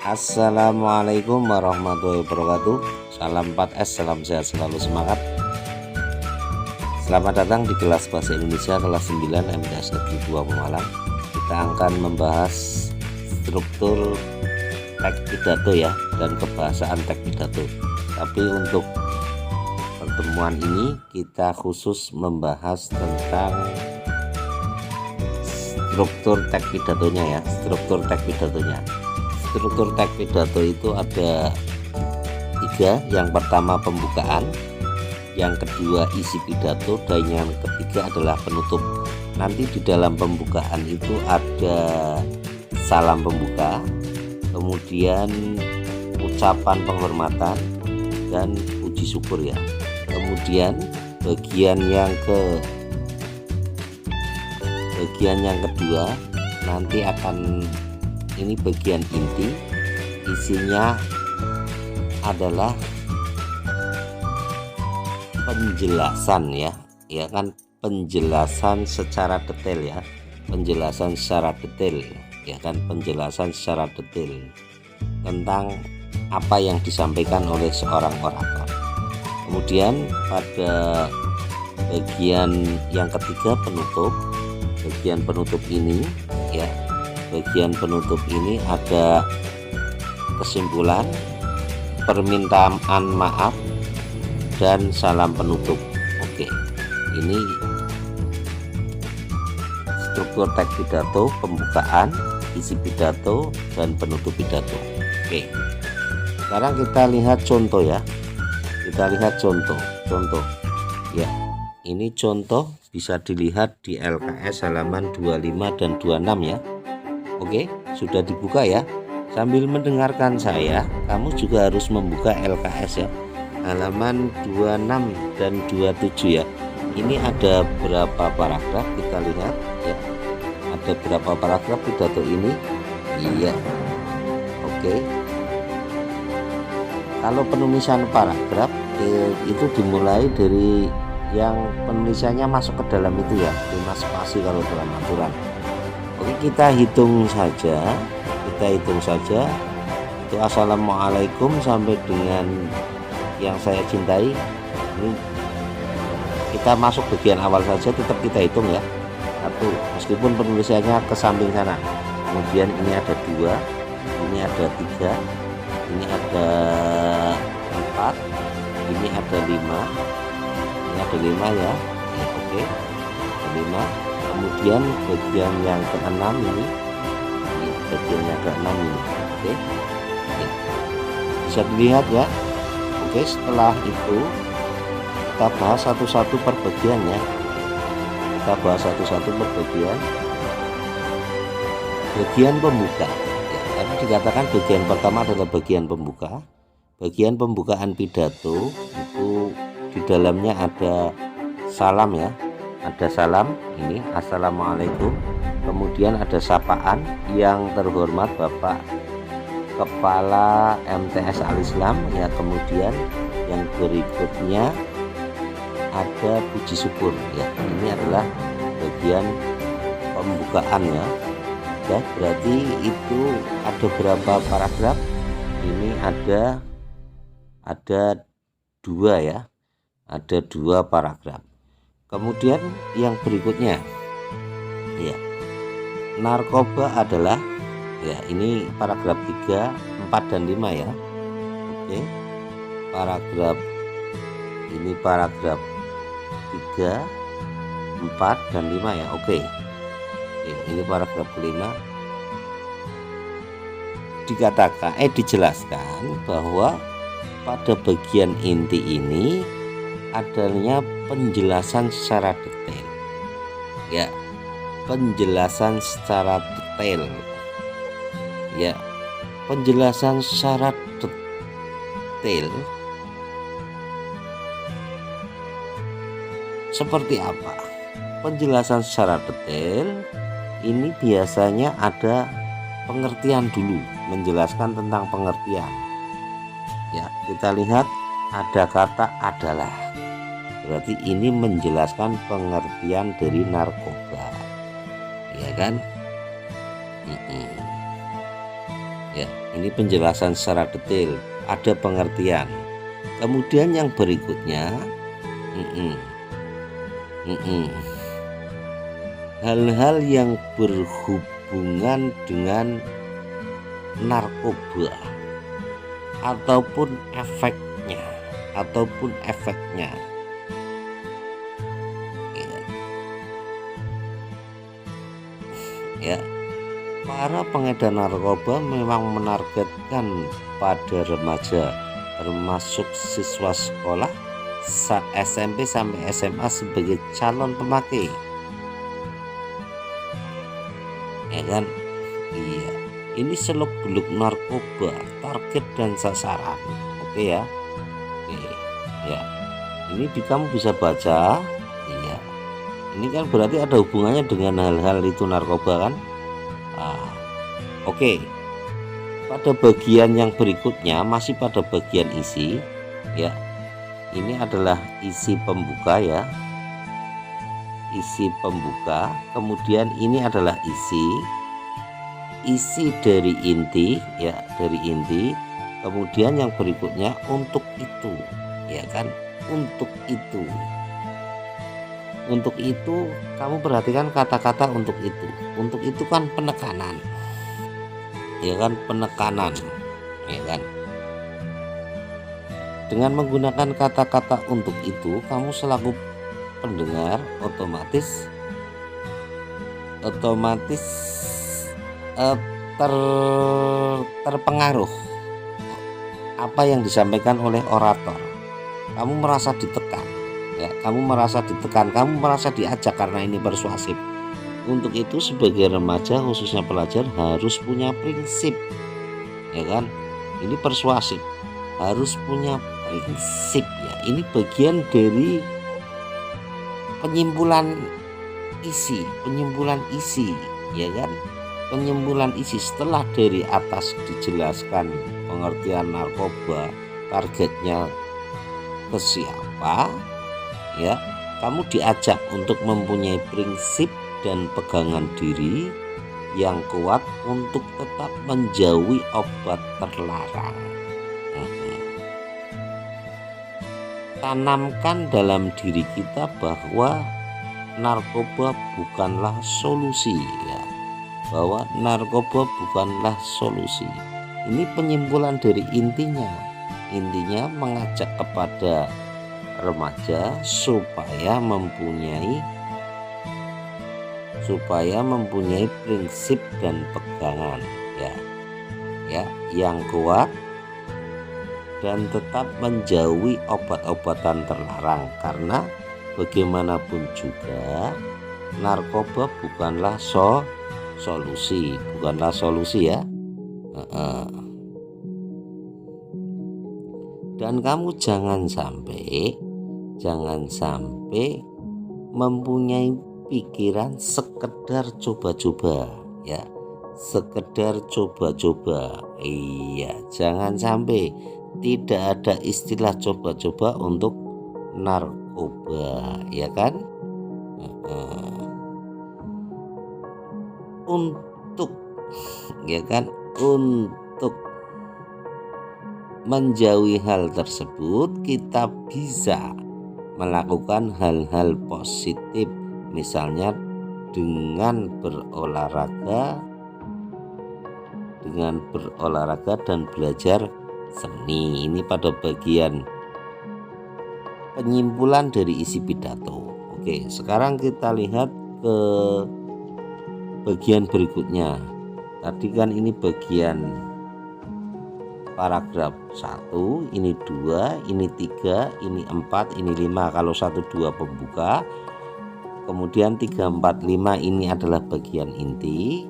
Assalamualaikum warahmatullahi wabarakatuh. Salam 4S, salam sehat selalu, semangat. Selamat datang di kelas bahasa Indonesia kelas 9 MTS Negeri 2 Pemalang. Kita akan membahas struktur teks pidato ya, dan kebahasaan teks pidato. Tapi untuk pertemuan ini kita khusus membahas tentang struktur teks pidatonya ya, struktur teks pidatonya. Struktur teks pidato itu ada 3. Yang pertama pembukaan, yang kedua isi pidato, dan yang ketiga adalah penutup. Nanti di dalam pembukaan itu ada salam pembuka, kemudian ucapan penghormatan dan puji syukur ya. Kemudian bagian yang kedua nanti akan, ini bagian inti, isinya adalah penjelasan ya kan, penjelasan secara detail ya, penjelasan secara detail ya kan, penjelasan secara detail tentang apa yang disampaikan oleh seorang orator. Kemudian pada bagian yang ketiga penutup, bagian penutup ini ya, bagian penutup ini ada kesimpulan, permintaan maaf, dan salam penutup. Oke, ini struktur teks pidato, pembukaan, isi pidato, dan penutup pidato. Oke, sekarang kita lihat contoh ya, kita lihat contoh ya. Ini contoh bisa dilihat di LKS halaman 25 dan 26 ya. Oke, sudah dibuka ya. Sambil mendengarkan saya, kamu juga harus membuka LKS ya, halaman 26 dan 27 ya. Ini ada berapa paragraf, kita lihat ya. Ada berapa paragraf pidato ini? Iya. Oke. Kalau penulisan paragraf itu dimulai dari yang penulisannya masuk ke dalam itu ya, 5 spasi kalau dalam aturan. Oke, kita hitung saja itu assalamualaikum sampai dengan yang saya cintai. Ini kita masuk bagian awal saja, tetap kita hitung ya, 1, meskipun penulisannya ke samping sana. Kemudian ini ada 2, ini ada 3, ini ada 4, ini ada 5, ini ada 5 ya. Oke, 5. Kemudian bagian yang ke-6 ini bagian yang ke-6 ini. Oke. Bisa dilihat ya. Oke, setelah itu kita bahas satu-satu per bagian ya. Kita bahas satu-satu per bagian. Bagian pembuka ya, tadi dikatakan bagian pertama adalah bagian pembuka. Bagian pembukaan pidato itu di dalamnya ada salam ya, ada salam, ini assalamualaikum. Kemudian ada sapaan, yang terhormat Bapak Kepala MTS Al-Islam ya. Kemudian yang berikutnya ada puji syukur ya. Ini adalah bagian pembukaan ya. Ya, berarti itu ada berapa paragraf? Ini ada 2 ya. Ada 2 paragraf. Kemudian yang berikutnya ya, narkoba adalah ya, ini paragraf 3, 4 dan 5 ya. Oke, paragraf ini paragraf 3, 4 dan 5 ya. Oke, ini paragraf kelima. Dijelaskan bahwa pada bagian inti ini adanya penjelasan secara detail ya, penjelasan secara detail ya, penjelasan secara detail seperti apa? Penjelasan secara detail ini biasanya ada pengertian dulu, menjelaskan tentang pengertian ya. Kita lihat ada kata adalah, berarti ini menjelaskan pengertian dari narkoba ya kan. Ya, ini penjelasan secara detail, ada pengertian. Kemudian yang berikutnya, hal-hal yang berhubungan dengan narkoba ataupun efeknya, ya. Para pengedar narkoba memang menargetkan pada remaja, termasuk siswa sekolah SMP sampai SMA sebagai calon pemakai. Ya kan? Iya. Ini seluk-beluk narkoba, target dan sasaran. Oke ya. Oke. Ya. Ini kamu bisa baca. Iya. Ini kan berarti ada hubungannya dengan hal-hal itu narkoba kan? Oke. Pada bagian yang berikutnya masih pada bagian isi ya. Ini adalah isi pembuka ya. Isi pembuka, kemudian ini adalah isi dari inti ya, dari inti. Kemudian yang berikutnya untuk itu ya kan, untuk itu. Untuk itu kamu perhatikan kata-kata untuk itu. Untuk itu kan penekanan. Ya kan, penekanan. Ya kan. Dengan menggunakan kata-kata untuk itu, kamu selaku pendengar otomatis terpengaruh apa yang disampaikan oleh orator. Kamu merasa ditekan. Ya, kamu merasa ditekan, kamu merasa diajak karena ini persuasif. Untuk itu sebagai remaja khususnya pelajar harus punya prinsip. Ya kan? Ini persuasif. Harus punya prinsip ya. Ini bagian dari penyimpulan isi, ya kan? Penyimpulan isi setelah dari atas dijelaskan pengertian narkoba, targetnya ke siapa. Ya, kamu diajak untuk mempunyai prinsip dan pegangan diri yang kuat untuk tetap menjauhi obat terlarang. Tanamkan dalam diri kita bahwa narkoba bukanlah solusi ya. Bahwa narkoba bukanlah solusi. Ini penyimpulan dari intinya. Intinya mengajak kepada remaja supaya mempunyai prinsip dan pegangan ya yang kuat dan tetap menjauhi obat-obatan terlarang, karena bagaimanapun juga narkoba bukanlah solusi ya. Dan kamu jangan sampai mempunyai pikiran sekedar coba-coba ya, sekedar coba-coba. Iya, jangan sampai. Tidak ada istilah coba-coba untuk narkoba ya kan. Untuk menjauhi hal tersebut, kita bisa melakukan hal-hal positif, misalnya dengan berolahraga dan belajar seni. Ini pada bagian penyimpulan dari isi pidato. Oke, sekarang kita lihat ke bagian berikutnya. Tadi kan ini bagian paragraf 1, ini 2, ini 3, ini 4, ini 5 kalau 1, 2 pembuka. Kemudian 3, 4, 5 ini adalah bagian inti.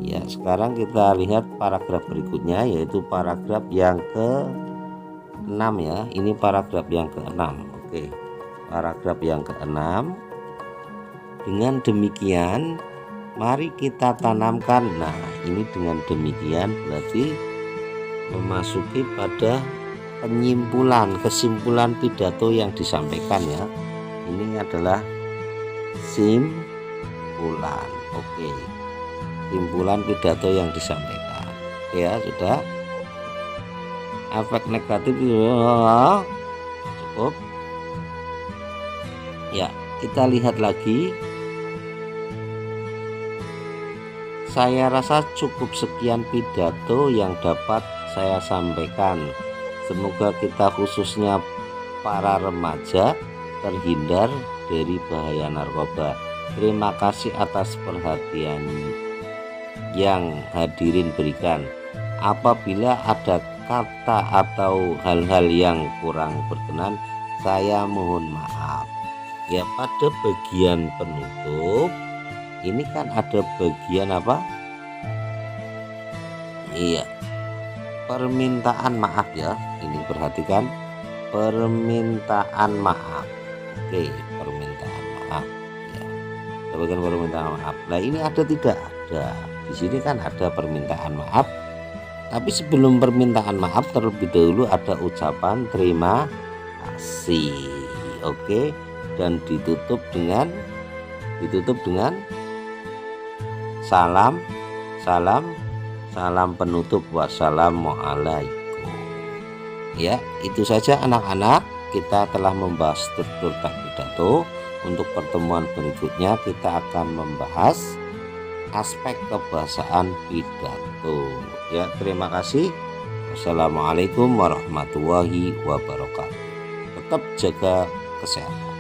Ya, sekarang kita lihat paragraf berikutnya, yaitu paragraf yang ke-6 ya. Ini paragraf yang ke-6. Oke. Paragraf yang ke-6. Dengan demikian, mari kita tanamkan. Nah, ini dengan demikian berarti memasuki pada kesimpulan pidato yang disampaikan ya. Ini adalah simpulan. Oke. Simpulan pidato yang disampaikan. ya, sudah. Efek negatif cukup ya. Kita lihat lagi. Saya rasa cukup sekian pidato yang dapat saya sampaikan. Semoga kita khususnya para remaja terhindar dari bahaya narkoba. Terima kasih atas perhatian yang hadirin berikan. Apabila ada kata atau hal-hal yang kurang berkenan, saya mohon maaf. Ya, pada bagian penutup ini kan ada bagian apa? Iya, permintaan maaf ya. Ini perhatikan, permintaan maaf. Oke, permintaan maaf ya. Bagian permintaan maaf. Nah, ini ada tidak ada. Di sini kan ada permintaan maaf. Tapi sebelum permintaan maaf terlebih dahulu ada ucapan terima kasih. Oke, dan ditutup dengan salam penutup, wassalamualaikum. Ya, itu saja anak-anak, kita telah membahas struktur teks pidato. Untuk pertemuan berikutnya kita akan membahas aspek kebahasaan pidato. Ya, terima kasih. Wassalamualaikum warahmatullahi wabarakatuh. Tetap jaga kesehatan.